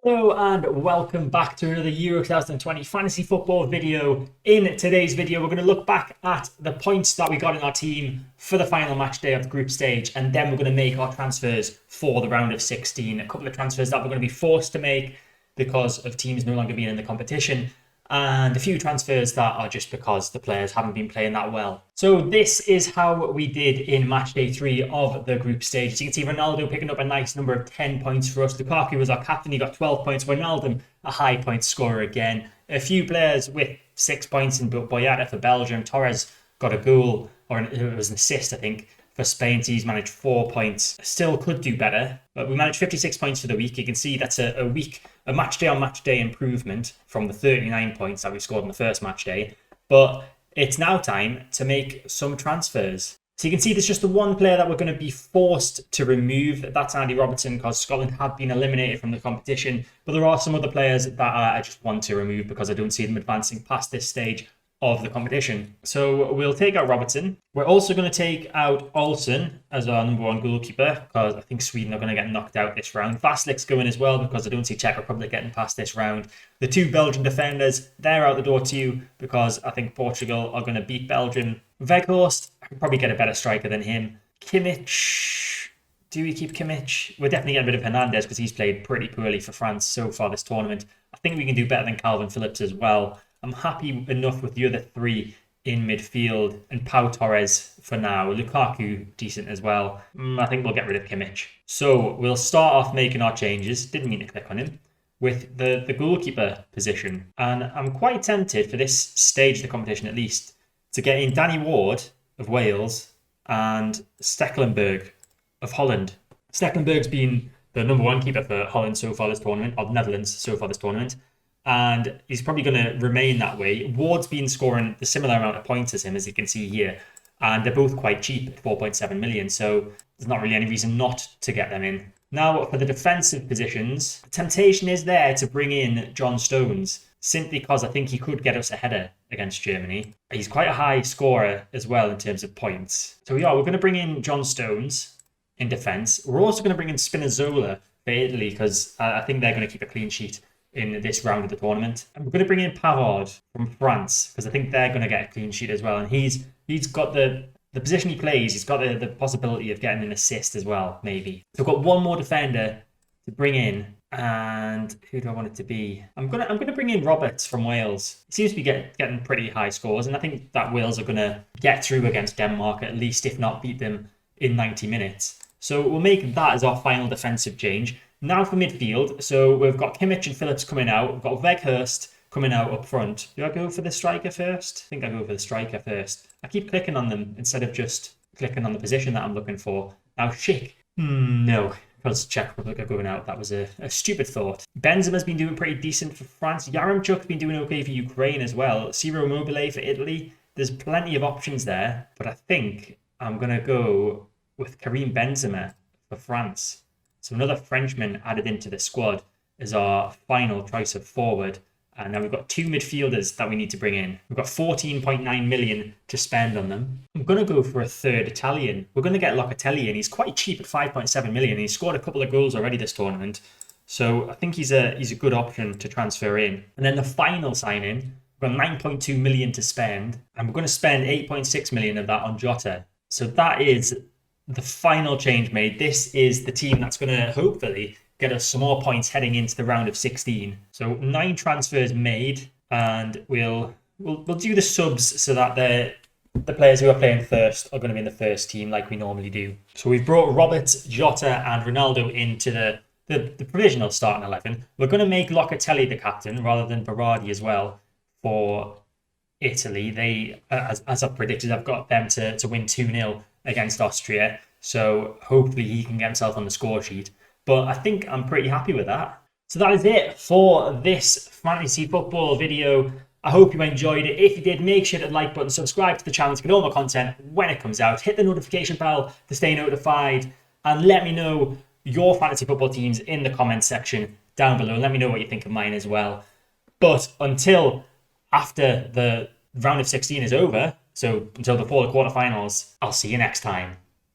Hello and welcome back to another Euro 2020 fantasy football video. In today's video, we're going to look back at the points that we got in our team for the final match day of the group stage, and then we're going to make our transfers for the round of 16. A couple of transfers that we're going to be forced to make because of teams no longer being in the competition, and a few transfers that are just because the players haven't been playing that well. So this is how we did in match day 3 of the group stage. As you can see, Ronaldo picking up a nice number of 10 points for us. Lukaku was our captain, he got 12 points. Wijnaldum, a high point scorer again. A few players with 6 points in Boyata for Belgium. Torres got a goal, or it was an assist, I think, for Spain. So he's managed 4 points. Still could do better, but we managed 56 points for the week. You can see that's a match day on match day improvement from the 39 points that we scored on the first match day. But it's now time to make some transfers. So you can see there's just the one player that we're going to be forced to remove. That's Andy Robertson, because Scotland have been eliminated from the competition. But there are some other players that I just want to remove because I don't see them advancing past this stage of the competition. So we'll take out Robertson. We're also going to take out Olsen as our number one goalkeeper because I think Sweden are going to get knocked out this round. Vaslik's going as well because I don't see Czech Republic getting past this round. The two Belgian defenders, they're out the door too because I think Portugal are going to beat Belgium. Weghorst, I can probably get a better striker than him. Kimmich, do we keep Kimmich? We're definitely getting rid of Hernandez because he's played pretty poorly for France so far this tournament. I think we can do better than Calvin Phillips as well. I'm happy enough with the other three in midfield, and Pau Torres for now. Lukaku, decent as well. I think we'll get rid of Kimmich. So we'll start off making our changes. Didn't mean to click on him. With the goalkeeper position. And I'm quite tempted for this stage of the competition at least to get in Danny Ward of Wales and Stekelenburg of Holland. Stekelenburg's been the number one keeper for Holland so far this tournament, or Netherlands so far this tournament. And he's probably going to remain that way. Ward's been scoring the similar amount of points as him, as you can see here. And they're both quite cheap at 4.7 million. So there's not really any reason not to get them in. Now, for the defensive positions, the temptation is there to bring in John Stones, simply because I think he could get us a header against Germany. He's quite a high scorer as well in terms of points. So we're going to bring in John Stones in defence. We're also going to bring in Spinazzola for Italy because I think they're going to keep a clean sheet in this round of the tournament. And we're going to bring in Pavard from France because I think they're going to get a clean sheet as well. And he's got the position he plays, he's got the possibility of getting an assist as well, maybe. So I've got one more defender to bring in. And who do I want it to be? I'm gonna bring in Roberts from Wales. He seems to be getting pretty high scores, and I think that Wales are going to get through against Denmark at least, if not beat them in 90 minutes. So we'll make that as our final defensive change. Now for midfield, so we've got Kimmich and Phillips coming out. We've got Weghorst coming out up front. Do I go for the striker first? I think I go for the striker first. I keep clicking on them instead of just clicking on the position that I'm looking for. Now Schick. No, because Czech Republic are going out. That was a stupid thought. Benzema's been doing pretty decent for France. Yaremchuk's been doing okay for Ukraine as well. Ciro Immobile for Italy. There's plenty of options there, but I think I'm going to go with Karim Benzema for France. So another Frenchman added into the squad as our final choice of forward. And now we've got two midfielders that we need to bring in. We've got 14.9 million to spend on them. I'm going to go for a third Italian. We're going to get Locatelli in. He's quite cheap at 5.7 million. He's scored a couple of goals already this tournament. So I think he's a good option to transfer in. And then the final sign-in, we've got 9.2 million to spend. And we're going to spend 8.6 million of that on Jota. So that is the final change made. This is the team that's going to hopefully get us some more points heading into the round of 16. So 9 transfers made, and we'll do the subs so that the players who are playing first are going to be in the first team like we normally do. So we've brought Roberts, Jota and Ronaldo into the provisional starting 11. We're going to make Locatelli the captain rather than Berardi as well for Italy. They, as I've predicted, I've got them to win 2-0 against Austria. So hopefully he can get himself on the score sheet. But I think I'm pretty happy with that. So that is it for this fantasy football video. I hope you enjoyed it. If you did, make sure to hit the like button, subscribe to the channel to get all my content when it comes out. Hit the notification bell to stay notified. And let me know your fantasy football teams in the comments section down below. Let me know what you think of mine as well. But until after the round of 16 is over, so until before the quarterfinals, I'll see you next time.